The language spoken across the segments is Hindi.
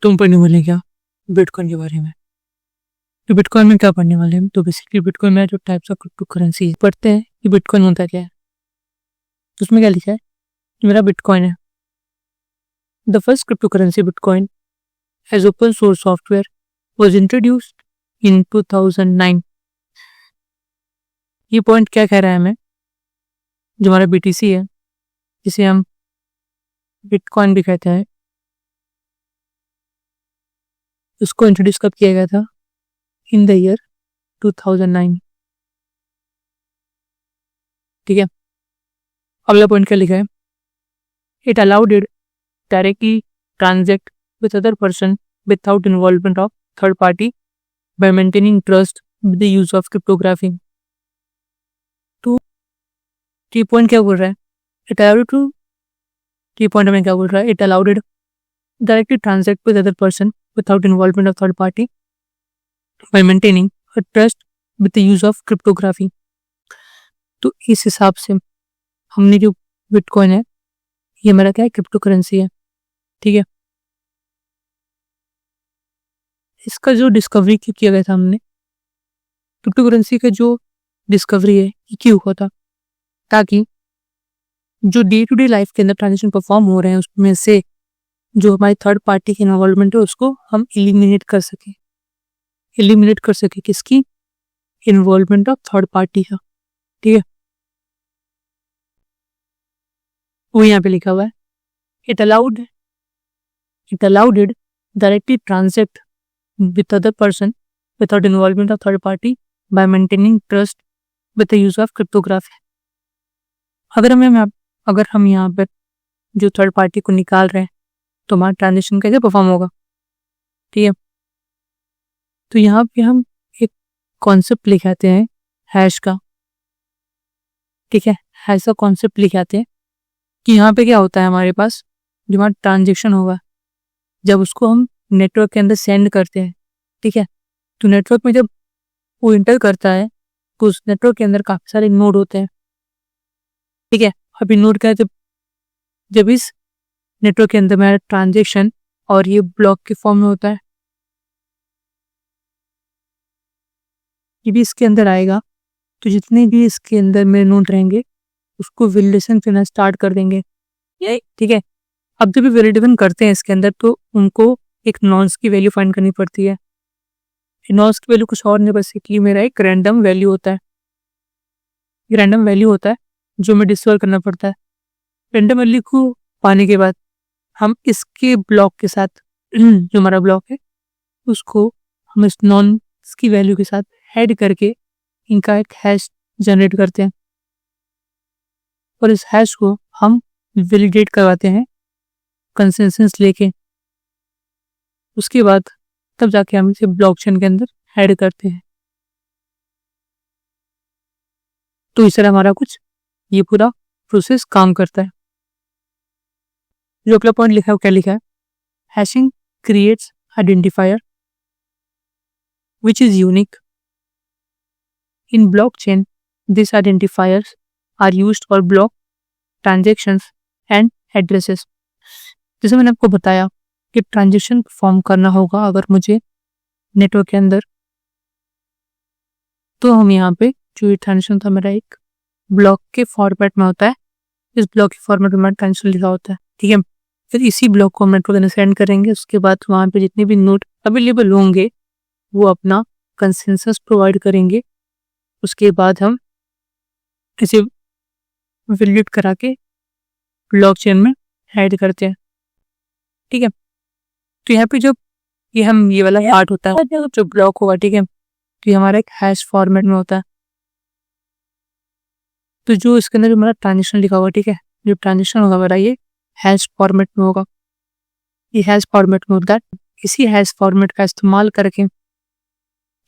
तुम पढ़ने वाले क्या बिटकॉइन के बारे में। तो बिटकॉइन में क्या पढ़ने वाले हैं, तो बेसिकली बिटकॉइन में जो टाइप्स ऑफ क्रिप्टो करेंसी पढ़ते हैं कि बिटकॉइन होता क्या है। तो उसमें क्या लिखा है कि मेरा बिटकॉइन है। The first cryptocurrency bitcoin as open source software was introduced in 2009। ये पॉइंट क्या कह रहा है हमें, जो हमारा बीटीसी है जिसे हम बिटकॉइन भी कहते हैं, उसको इंट्रोड्यूस कब किया गया था, इन द ईयर 2009। ठीक है, अगला पॉइंट क्या लिखा है, it allowed it directly transact with other person without involvement of third party bye maintaining trust with the use of cryptography. तो की पॉइंट क्या बोल रहा है, इट अलाउड टू, की पॉइंट हमें क्या बोल रहा है, it allowed it directly transact with other person without involvement of third party bye maintaining a trust with the use of cryptography. तो इस हिसाब से हमने जो बिटकॉइन है ये मेरा क्या है, क्रिप्टो करेंसी है। ठीक है, इसका जो डिस्कवरी किया गया था हमने, क्रिप्टो करेंसी का जो डिस्कवरी है ये क्यों हुआ था, ताकि जो डे टू डे लाइफ के अंदर ट्रांजेक्शन परफॉर्म हो रहे हैं उसमें से जो हमारी थर्ड पार्टी की इन्वॉल्वमेंट है उसको हम एलिमिनेट कर सके। एलिमिनेट कर सके किसकी, इन्वॉल्वमेंट ऑफ थर्ड पार्टी का। ठीक है, वो यहाँ पे लिखा हुआ है, it allowed it directly transact with other person without involvement of third party by maintaining trust with the use of cryptography। अगर हम यहाँ पर जो थर्ड पार्टी को निकाल रहे हैं तो हमारा ट्रांजेक्शन कैसे परफॉर्म होगा। ठीक है, तो यहाँ पे हम एक कॉन्सेप्ट लिखाते हैं हैश का। ठीक है, हैश का कॉन्सेप्ट लिखाते हैं कि यहाँ पे क्या होता है, हमारे पास जो हमारा ट्रांजेक्शन होगा जब उसको हम नेटवर्क के अंदर सेंड करते हैं। ठीक है, तो नेटवर्क में जब वो इंटर करता है तो उस नेटवर्क के अंदर काफी सारे नोड होते हैं। ठीक है, अभी नोड क्या है, जब इस नेटवर्क के अंदर मेरा ट्रांजेक्शन और ये ब्लॉक के फॉर्म में होता है, ये भी इसके अंदर आएगा, तो जितने भी इसके अंदर मेरे नोड रहेंगे उसको वैलिडेशन करना स्टार्ट कर देंगे। ठीक है, अब जब भी वैलिडेशन करते हैं इसके अंदर तो उनको एक नॉन्स की वैल्यू फाइंड करनी पड़ती है। नॉन्स की वैल्यू कुछ और नहीं, बेसिकली मेरा एक रैंडम वैल्यू होता है। रैंडम वैल्यू होता है जो मैं डिस्कवर करना पड़ता है। रैंडम वैल्यू को पाने के बाद हम इसके ब्लॉक के साथ जो हमारा ब्लॉक है उसको हम इस नॉन्स की वैल्यू के साथ ऐड करके इनका एक हैश जनरेट करते हैं और इस हैश को हम वैलिडेट करवाते हैं कंसेंसस लेके। उसके बाद तब जाके हम इसे ब्लॉकचेन के अंदर ऐड करते हैं। तो इस तरह हमारा कुछ ये पूरा प्रोसेस काम करता है। जो अगला पॉइंट लिखा है वो क्या लिखा है, hashing creates identifier which is unique in blockchain. This identifiers are used for block transactions and addresses. जैसे मैंने आपको बताया कि ट्रांजेक्शन परफॉर्म करना होगा अगर मुझे नेटवर्क के अंदर, तो हम यहाँ पे जो ये ट्रांजेक्शन था मेरा एक ब्लॉक के फॉर्मेट में होता है। इस ब्लॉक के फॉर्मेट में मेरा ट्रांजेक्शन लिखा होता है। ठीक है, फिर इसी ब्लॉक को हम नेटवर्क के अंदर सेंड करेंगे। उसके बाद वहाँ पे जितने भी नोड अवेलेबल होंगे वो अपना कंसेंसस प्रोवाइड करेंगे। उसके बाद हम इसे वैलिडेट करा के ब्लॉकचेन में ऐड करते हैं। ठीक है, तो यहाँ पे जब ये वाला पार्ट होता है जो ब्लॉक होगा, ठीक है, तो ये हमारा एक हैश फॉर्मेट में होता है। तो जो इसके अंदर जो हमारा ट्रांजेक्शन लिखा होगा, ठीक है, जो ट्रांजेक्शन होगा हमारा ये हैश फॉर्मेट में होगा। ये हैश फॉर्मेट में होता है। इसी हैश फॉर्मेट का इस्तेमाल करके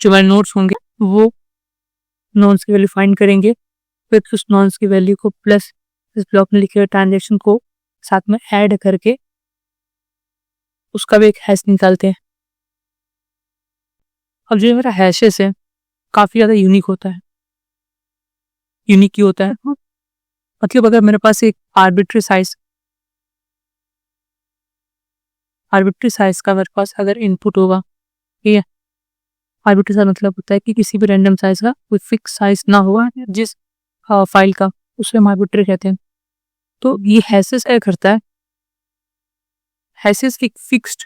जो हमारे नोड्स होंगे वो नोड्स की वैल्यू फाइंड करेंगे। फिर उस नोड्स की वैल्यू को प्लस इस ब्लॉक में लिखे हुए ट्रांजेक्शन को साथ में ऐड करके उसका भी एक हैश निकालते हैं। अब जो मेरा हैशेस है काफी ज्यादा यूनिक होता है। यूनिक क्यों होता है, मतलब अगर मेरे पास एक आर्बिट्री आर्बिट्री साइज का मेरे पास अगर इनपुट होगा, ठीक है, आर्बिट्री साइज मतलब होता है कि किसी भी रैंडम साइज का कोई फिक्स साइज ना होगा जिस फाइल का, उसे हम आर्बिट्री कहते हैं। तो ये हैशेस क्या करता है, हैशेस एक फिक्स्ड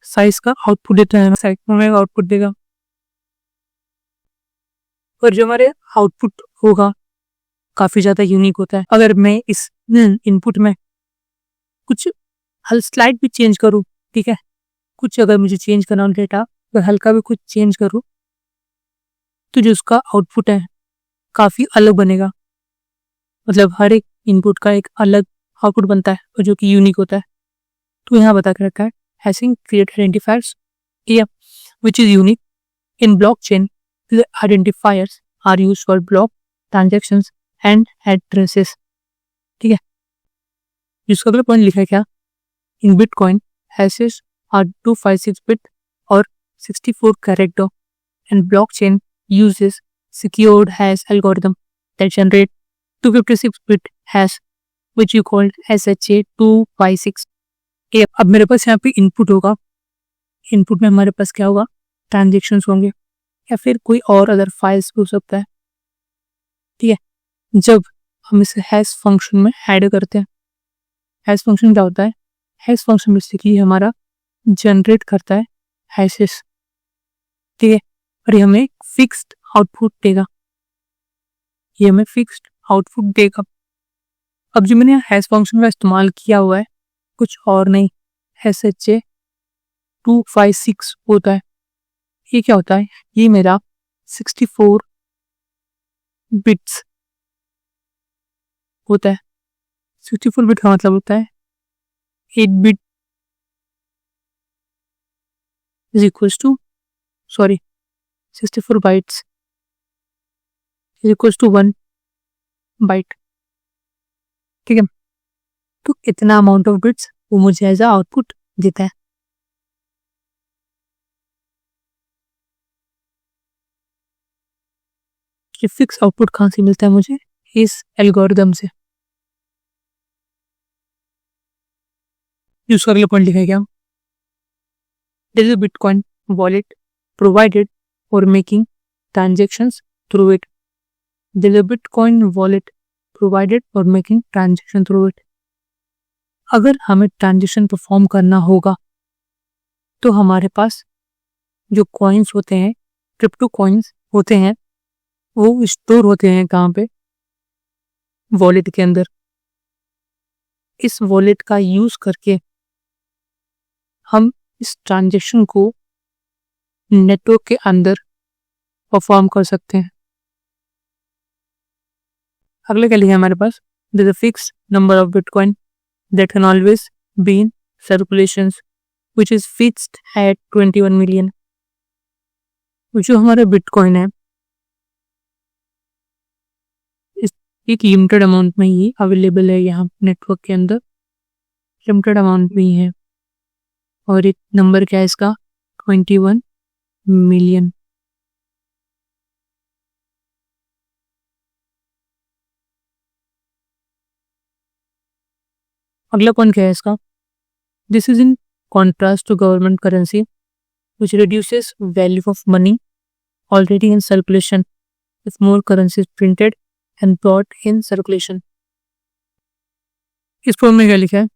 साइज का आउटपुट देता है, साइज में आउटपुट देगा, और जो हमारे आउटपुट होगा काफी ज्यादा यूनिक होता है। अगर मैं इस इनपुट में कुछ स्लाइड भी चेंज करूँ, ठीक है, कुछ अगर मुझे चेंज करना हो डेटा, अगर हल्का भी कुछ चेंज करूँ तो जो उसका आउटपुट है काफी अलग बनेगा। मतलब हर एक इनपुट का एक अलग आउटपुट बनता है और जो कि यूनिक होता है। तो यहाँ बता के रखा है, hashing create identifiers which is unique in blockchain. The identifiers are used for block transactions and addresses. ठीक है, जिसका अगला पॉइंट लिखा है क्या, इन बिटकॉइन हैशेस आर 256 बिट और 64 character and blockchain uses secured hash algorithm that generate 256 bit hash which you called SHA 256. अब मेरे पास यहाँ पे इनपुट होगा, इनपुट में हमारे पास क्या होगा, ट्रांजेक्शन्स होंगे या फिर कोई और अदर फाइल्स हो सकता है। ठीक है, जब हम इसे हैश फंक्शन में ऐड करते हैं, हैश फंक्शन क्या होता है, हैश फंक्शन बेसिकली हमारा जनरेट करता है हैशेस, ठीक है, और ये हमें फिक्स्ड आउटपुट देगा, ये हमें फिक्स्ड आउटपुट देगा। अब जो मैंने हैश फंक्शन का इस्तेमाल किया हुआ है कुछ और नहीं, SHA 256 होता है। ये क्या होता है, ये मेरा 64 बिट्स होता है। 64 बिट का मतलब होता है 8 bit is equals to 64 bytes is equals to 1 byte. ठीक है, तो इतना अमाउंट ऑफ बिट्स वो मुझे एज आउटपुट देता है। ये फिक्स आउटपुट कहाँ से मिलता है मुझे, इस एल्गोरिदम से। यूज अगले पॉइंट लिखा है क्या, this is bitcoin wallet provided for making transactions through it. This is bitcoin wallet provided for making transaction through it. अगर हमें ट्रांजेक्शन परफॉर्म करना होगा तो हमारे पास जो कॉइन्स होते हैं, क्रिप्टो कॉइन्स होते हैं, वो स्टोर होते हैं कहाँ पे, वॉलेट के अंदर। इस वॉलेट का यूज करके हम इस ट्रांजेक्शन को नेटवर्क के अंदर परफॉर्म कर सकते हैं। अगले क्या लिखा है हमारे पास, there is a fixed number of bitcoin that can always be in circulations which is fixed at 21 million। जो हमारा बिटकॉइन है एक लिमिटेड अमाउंट में ही अवेलेबल है यहाँ नेटवर्क के अंदर, लिमिटेड अमाउंट में ही है, और एक नंबर क्या है इसका, 21 मिलियन। अगला पॉइंट क्या है इसका, this is in contrast to government currency which reduces value of money already in circulation if more currency is printed and brought in circulation. इस फॉर्म में क्या लिखा है,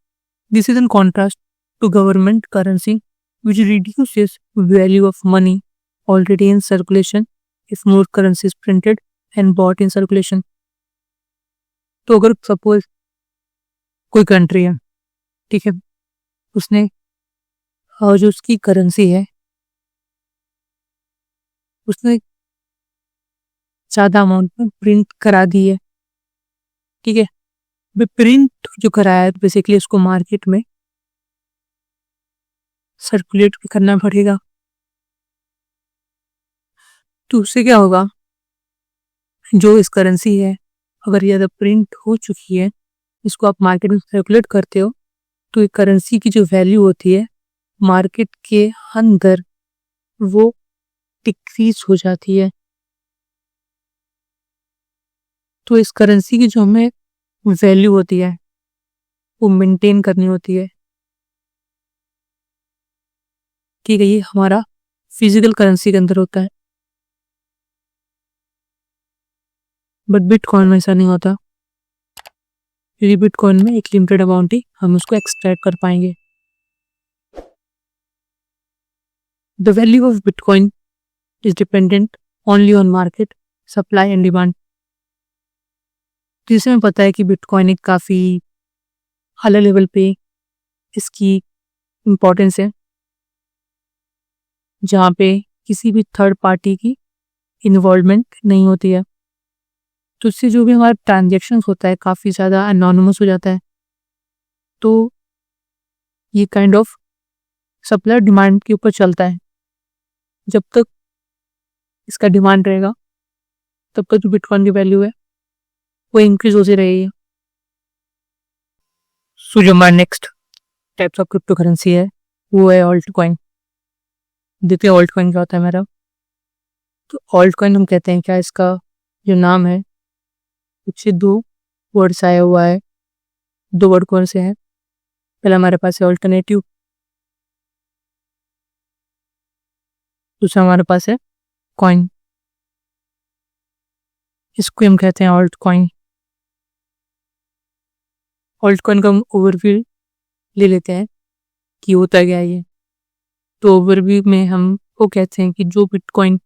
this is in contrast to government currency which reduces value of money already in circulation if more currency is printed and brought in circulation. तो अगर सपोज कोई कंट्री है, ठीक है, उसने जो उसकी करेंसी है उसने ज्यादा अमाउंट में प्रिंट करा दी है, ठीक है, प्रिंट जो कराया है बेसिकली उसको मार्केट में सर्कुलेट करना पड़ेगा। तो उससे क्या होगा, जो इस करेंसी है अगर ज़्यादा प्रिंट हो चुकी है, इसको आप मार्केट में सर्कुलेट करते हो, तो एक करेंसी की जो वैल्यू होती है मार्केट के अंदर वो डिक्रीज हो जाती है। तो इस करेंसी की जो हमें वैल्यू होती है वो मेंटेन करनी होती है। कि ये हमारा फिजिकल करेंसी के अंदर होता है, बट बिटकॉइन में ऐसा नहीं होता, क्योंकि बिटकॉइन में एक लिमिटेड अमाउंट ही हम उसको एक्सट्रैक्ट कर पाएंगे। The value of bitcoin is dependent only on market supply and demand. जिसे हमें पता है कि बिटकॉइन एक काफ़ी हाई लेवल पे इसकी इम्पोर्टेंस है, जहाँ पे किसी भी थर्ड पार्टी की इन्वॉल्वमेंट नहीं होती है, तो इससे जो भी हमारा ट्रांजेक्शन होता है काफ़ी ज़्यादा एनोनिमस हो जाता है। तो ये काइंड ऑफ सप्लाई डिमांड के ऊपर चलता है। जब तक इसका डिमांड रहेगा तब तक जो बिटकॉइन की वैल्यू है वो इंक्रीज होती रहेगी। सो जो हमारा next types of crypto currency है वो है ऑल्ट कॉइन। देखिए ऑल्ट कॉइन क्या होता है मेरा। तो ऑल्ट कॉइन हम कहते हैं क्या, इसका जो नाम है उससे दो वर्ड से आया हुआ है। दो वर्ड कौन से हैं? पहला हमारे पास है ऑल्टरनेटिव, दूसरा हमारे पास है कॉइन। इसको हम कहते हैं ऑल्ट कॉइन। ऑल्ट कॉइन का हम ओवरव्यू ले लेते हैं कि होता क्या है ये। तो ओवरव्यू में हम वो कहते हैं कि जो बिटकॉइन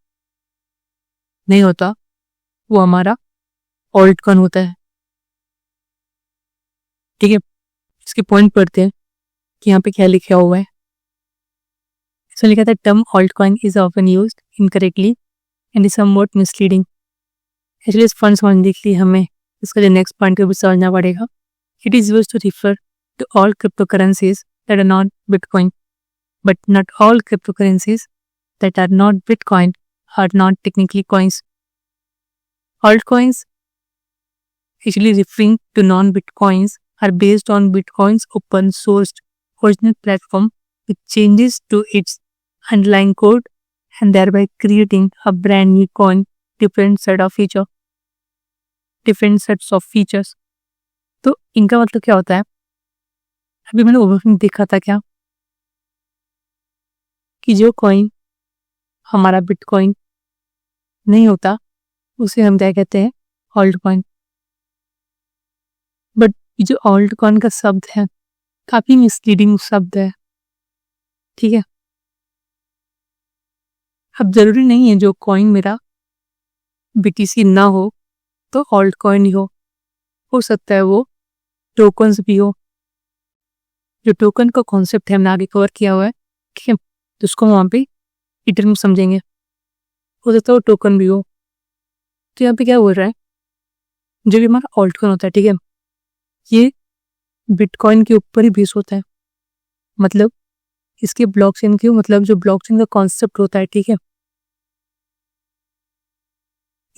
नहीं होता वो हमारा ऑल्ट कॉइन होता है। ठीक है, इसके पॉइंट पढ़ते हैं कि यहाँ पे क्या लिखा हुआ है। इसमें लिखा था term alt coin is often used incorrectly and is somewhat misleading. Actually इस फंड समझने के लिए हमें इसका जो नेक्स्ट पॉइंट है वो समझना पड़ेगा। It is used to refer to all cryptocurrencies that are not bitcoin, but not all cryptocurrencies that are not bitcoin are not technically coins. Altcoins, actually referring to non-Bitcoins, are based on Bitcoin's open-sourced original platform, which changes to its underlying code and thereby creating a brand new coin, different sets of features. तो इनका मतलब क्या होता है? अभी मैंने ओवरव्यू देखा था क्या कि जो कॉइन हमारा बिटकॉइन नहीं होता उसे हम क्या कहते हैं? Alt coin. बट जो ऑल्ट कॉइन का शब्द है काफी मिसलीडिंग शब्द है। ठीक है, अब जरूरी नहीं है जो कॉइन मेरा बीटीसी ना हो तो ऑल्ट कॉइन ही हो सकता है वो टोकन्स भी हो। जो टोकन का कॉन्सेप्ट है हमने आगे कवर किया हुआ है, ठीक है, तो उसको वहाँ पे डिटेल में समझेंगे। हो सकता है वो टोकन भी हो। तो यहाँ पे क्या बोल रहा है, जो भी हमारा ऑल्ट कॉइन होता है, ठीक है, ये बिटकॉइन के ऊपर ही बेस होता है। मतलब इसके ब्लॉकचेन के मतलब जो ब्लॉकचेन का कॉन्सेप्ट होता है, ठीक है,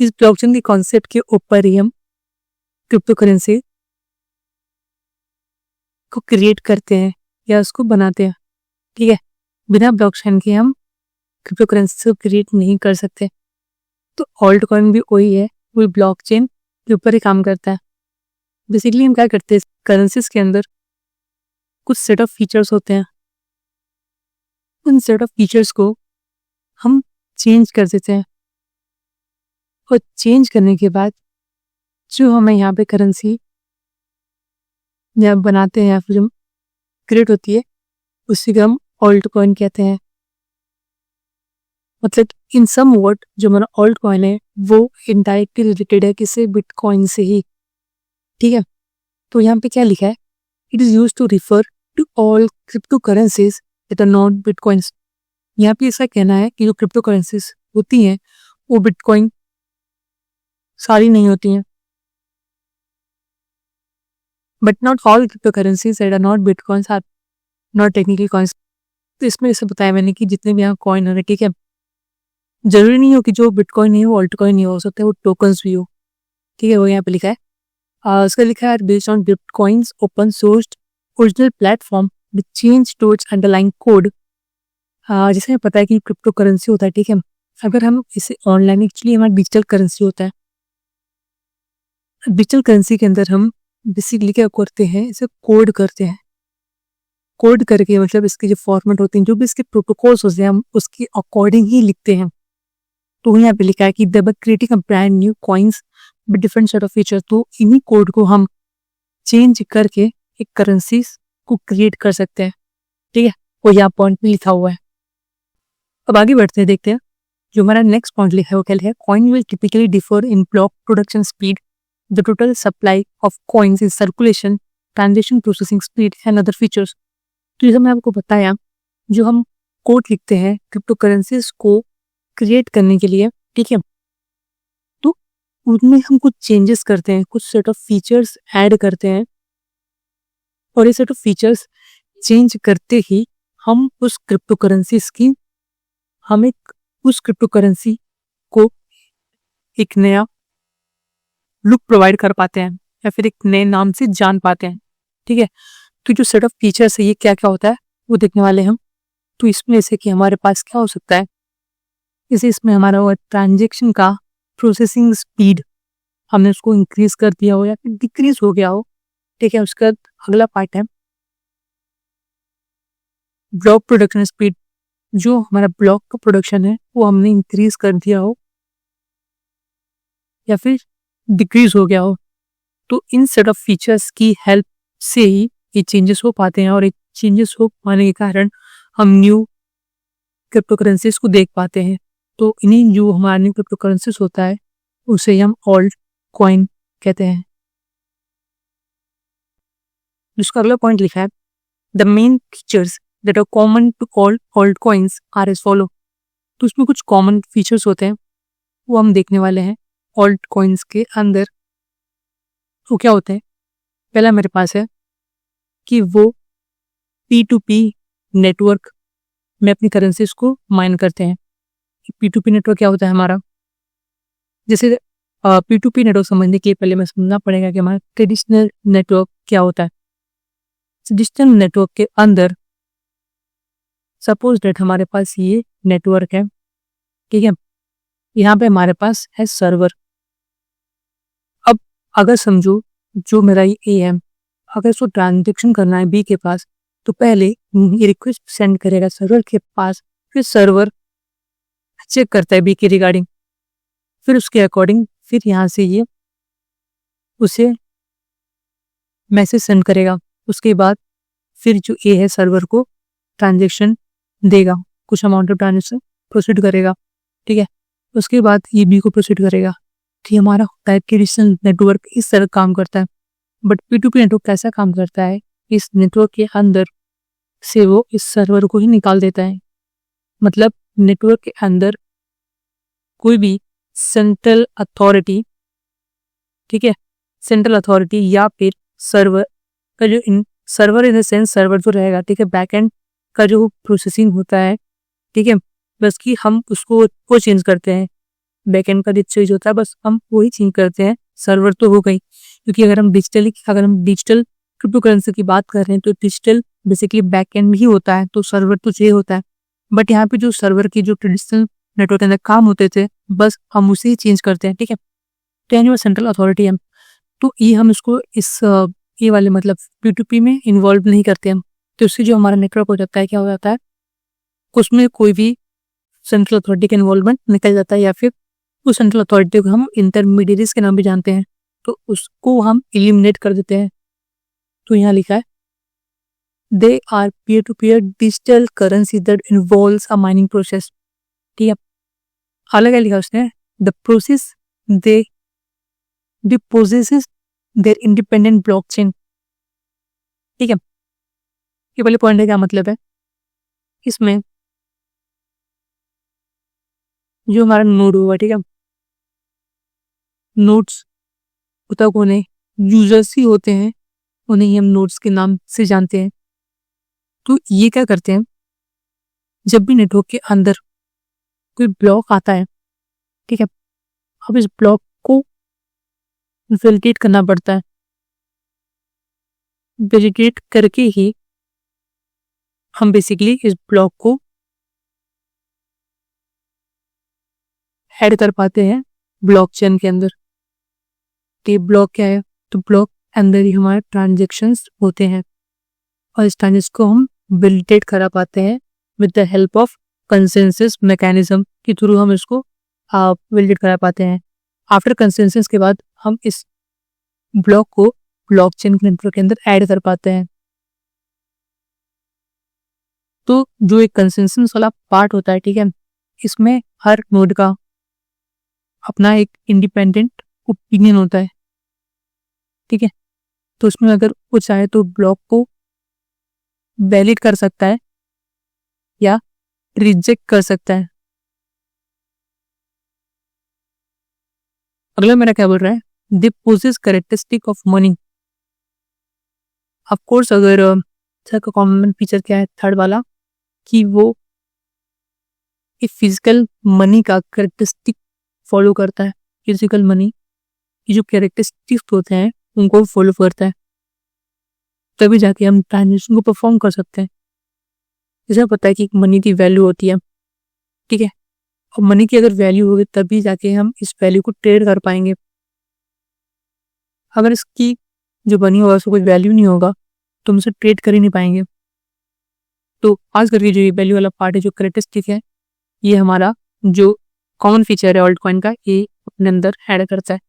इस ब्लॉकचेन के कॉन्सेप्ट के ऊपर ही हम क्रिप्टो करेंसी को क्रिएट करते हैं या उसको बनाते हैं। ठीक है, बिना ब्लॉकचेन के हम क्रिप्टो करेंसी को क्रिएट नहीं कर सकते। तो ऑल्ट कॉइन भी वही है, वही ब्लॉकचेन के ऊपर ही काम करता है। बेसिकली हम क्या करते हैं, करेंसीज के अंदर कुछ सेट ऑफ फीचर्स होते हैं, उन सेट ऑफ फीचर्स को हम चेंज कर देते हैं और चेंज करने के बाद जो हमें यहाँ पे करेंसी या बनाते हैं या फिर हम क्रिएट होती है उसी को हम ऑल्ट कॉइन कहते हैं। मतलब इन सम वर्ड जो हमारा ऑल्ट कॉइन है वो इनडायरेक्टली रिलेटेड है किसी बिटकॉइन से ही। ठीक है, तो यहाँ पे क्या लिखा है, it is use to refer to all cryptocurrencies that are not bitcoins. यहाँ पे ऐसा कहना है कि जो क्रिप्टो करेंसीज होती हैं वो बिटकॉइन सारी नहीं होती हैं, but not all cryptocurrencies that are not bitcoins are not technically coins. तो इसमें ऐसे बताया मैंने कि जितने भी यहाँ कॉइन है, ठीक है, जरूरी नहीं हो कि जो बिटकॉइन नहीं हो ऑल्ट कॉइन नहीं हो सकता है वो टोकन्स भी हो। ठीक है, वो यहाँ पे लिखा है, उसका लिखा है based on bitcoin's open sourced original platform with change to its underlying code. जैसे हमें पता है कि क्रिप्टो करेंसी होता है, ठीक है, अगर हम इसे ऑनलाइन, एक्चुअली हमारा डिजिटल करेंसी होता है। डिजिटल करेंसी के अंदर हम बेसिकली क्या करते हैं, इसे कोड करते हैं। कोड करके, मतलब इसके जो फॉर्मेट होते हैं, जो भी इसके प्रोटोकॉल्स होते हैं, हम उसके अकॉर्डिंग ही लिखते हैं। तो यहाँ पे लिखा है कि the creating a brand new coins with different set of features. तो इन्हीं कोड को हम चेंज करके एक करेंसी को क्रिएट कर सकते हैं। ठीक है, वो यहाँ पॉइंट में लिखा हुआ है। अब आगे बढ़ते हैं, देखते हैं जो हमारा नेक्स्ट पॉइंट लिखा है वो क्या है। Coin will typically differ in block production speed, the total supply of coins in circulation, transaction processing speed and other features. तो जैसे मैं आपको बताया, जो हम कोड लिखते हैं क्रिप्टो करेंसीज को क्रिएट करने के लिए, ठीक है, तो उनमें हम कुछ चेंजेस करते हैं, कुछ सेट ऑफ फीचर्स ऐड करते हैं, और ये सेट ऑफ फीचर्स चेंज करते ही हम उस क्रिप्टो करेंसीज की, हम एक उस क्रिप्टो करेंसी को एक नया लुक प्रोवाइड कर पाते हैं, या फिर एक नए नाम से जान पाते हैं। ठीक है, तो जो सेट ऑफ फीचर्स है ये क्या क्या होता है वो देखने वाले हम। तो इसमें जैसे कि हमारे पास क्या हो सकता है, जैसे इसमें हमारा वो ट्रांजेक्शन का प्रोसेसिंग स्पीड हमने उसको इंक्रीज कर दिया हो या फिर डिक्रीज हो गया हो। ठीक है, उसका अगला पार्ट है ब्लॉक प्रोडक्शन स्पीड, जो हमारा ब्लॉक का प्रोडक्शन है वो हमने इंक्रीज कर दिया हो या फिर डिक्रीज हो गया हो। तो इन सेट ऑफ फीचर्स की हेल्प से ही ये चेंजेस हो पाते हैं, और एक चेंजेस हो पाने के कारण हम न्यू क्रिप्टो करेंसीज को देख पाते हैं। तो इन्हीं जो हमारा न्यू क्रिप्टो करेंसीज होता है उसे हम ऑल्ट कॉइन कहते हैं। जिसका अगला पॉइंट लिखा है, the main features that are common to all altcoins are as follow. तो उसमें कुछ कॉमन फीचर्स होते हैं वो हम देखने वाले हैं ऑल्ट कॉइन्स के अंदर। वो क्या होते हैं, पहला मेरे पास है कि वो P2P नेटवर्क में अपनी करेंसीज को माइन करते हैं। P2P नेटवर्क क्या होता है हमारा, जैसे P2P नेटवर्क समझने के लिए पहले मैं समझना पड़ेगा कि हमारा ट्रेडिशनल नेटवर्क क्या होता है। ट्रेडिशनल नेटवर्क के अंदर सपोज डेट हमारे पास ये नेटवर्क है, ठीक है, यहाँ पे हमारे पास है सर्वर। अब अगर समझो जो मेरा ये A है, अगर उसको ट्रांजेक्शन करना है B के पास, तो पहले ये रिक्वेस्ट सेंड करेगा सर्वर के पास, फिर सर्वर चेक करता है B के रिगार्डिंग, फिर उसके अकॉर्डिंग फिर यहाँ से ये उसे मैसेज सेंड करेगा। उसके बाद फिर जो A है सर्वर को ट्रांजेक्शन देगा, कुछ अमाउंट ऑफ ट्रांजेक्शन प्रोसीड करेगा। ठीक है, उसके बाद ये B को प्रोसीड करेगा। ठीक, हमारा होता है ट्रेडिशनल नेटवर्क इस तरह काम करता है। बट P2P नेटवर्क कैसा काम करता है, इस नेटवर्क के अंदर से वो इस सर्वर को ही निकाल देता है। मतलब नेटवर्क के अंदर कोई भी सेंट्रल अथॉरिटी, ठीक है, सेंट्रल अथॉरिटी या फिर सर्वर का जो server in the sense server जो रहेगा, ठीक है, बैकएंड का जो प्रोसेसिंग होता है, ठीक है, बस कि हम उसको वो चेंज करते हैं। बैकएंड का जो चीज होता है बस हम वही चेंज करते हैं। सर्वर तो हो गई, क्योंकि अगर हम डिजिटल क्रिप्टो करेंसी की बात कर रहे हैं तो डिजिटल बेसिकली बैकएंड ही होता है, तो सर्वर तो ये होता है। बट यहाँ पे जो सर्वर की जो ट्रेडिशनल नेटवर्क के अंदर काम होते थे बस हम उसे ही चेंज करते हैं। ठीक है, तो यानी वो सेंट्रल अथॉरिटी है, तो ये हम इसको इस ये वाले मतलब P2P में इन्वॉल्व नहीं करते हम। तो उससे जो हमारा नेटवर्क हो जाता है, क्या हो जाता है, उसमें कोई भी सेंट्रल अथॉरिटी का इन्वॉल्वमेंट निकल जाता है, या फिर उस सेंट्रल अथॉरिटी को हम इंटरमीडिएरीज के नाम भी जानते हैं, तो उसको हम एलिमिनेट कर देते हैं। तो यहाँ लिखा है they are peer to peer digital currency that involves a mining process. ठीक है, अलग है लिखा उसने, the process they possesses their independent blockchain. ठीक है, ये वाले पॉइंट का क्या मतलब है, इसमें जो हमारा नोड हुआ, ठीक है, नोड्स होता कौन है, यूजर्स ही होते हैं, उन्हें ही हम नोड्स के नाम से जानते हैं। तो ये क्या करते हैं, जब भी नेटवर्क के अंदर कोई ब्लॉक आता है, ठीक है, अब इस ब्लॉक को वैलिडेट करना पड़ता है। वैलिडेट करके ही हम बेसिकली इस ब्लॉक को ऐड कर पाते हैं ब्लॉकचेन के अंदर। तो ब्लॉक क्या है, तो ब्लॉक अंदर ही हमारे ट्रांजेक्शन्स होते हैं, और इस ट्रांजेक्शन को हम वैलिडेट करा पाते हैं with the help of consensus mechanism के थ्रू हम इसको वैलिडेट करा पाते हैं। आफ्टर कंसेंसस के बाद हम इस ब्लॉक को ब्लॉकचेन नेटवर्क के अंदर ऐड कर पाते हैं। तो जो एक कंसेंसस वाला पार्ट होता है, ठीक है, इसमें हर नोड का अपना एक इंडिपेंडेंट ओपिनियन होता है, ठीक है। तो उसमें अगर वो चाहे तो ब्लॉक को वैलिड कर सकता है या रिजेक्ट कर सकता है। अगला मेरा क्या बोल रहा है, they possess characteristic of money. Of course अगर इसका कॉमन फीचर क्या है, थर्ड वाला, कि वो एक फिजिकल मनी का कैरेक्टरिस्टिक फॉलो करता है। फिजिकल मनी की जो कैरेक्टरिस्टिक्स होते हैं उनको फॉलो करता है, तभी जाके हम ट्रांजेक्शन को परफॉर्म कर सकते हैं। जैसे पता है कि मनी की वैल्यू होती है, ठीक है, और मनी की अगर वैल्यू होगी तभी जाके हम इस वैल्यू को ट्रेड कर पाएंगे। अगर इसकी जो बनी होगा उसको कोई वैल्यू नहीं होगा तो हम उसे ट्रेड कर ही नहीं पाएंगे। तो आज करके जो ये वैल्यू वाला पार्ट है, जो कैरेक्टरिस्टिक है, ये हमारा जो कॉमन फीचर है ऑल्ट कॉइन का, ये अपने अंदर ऐड करता है।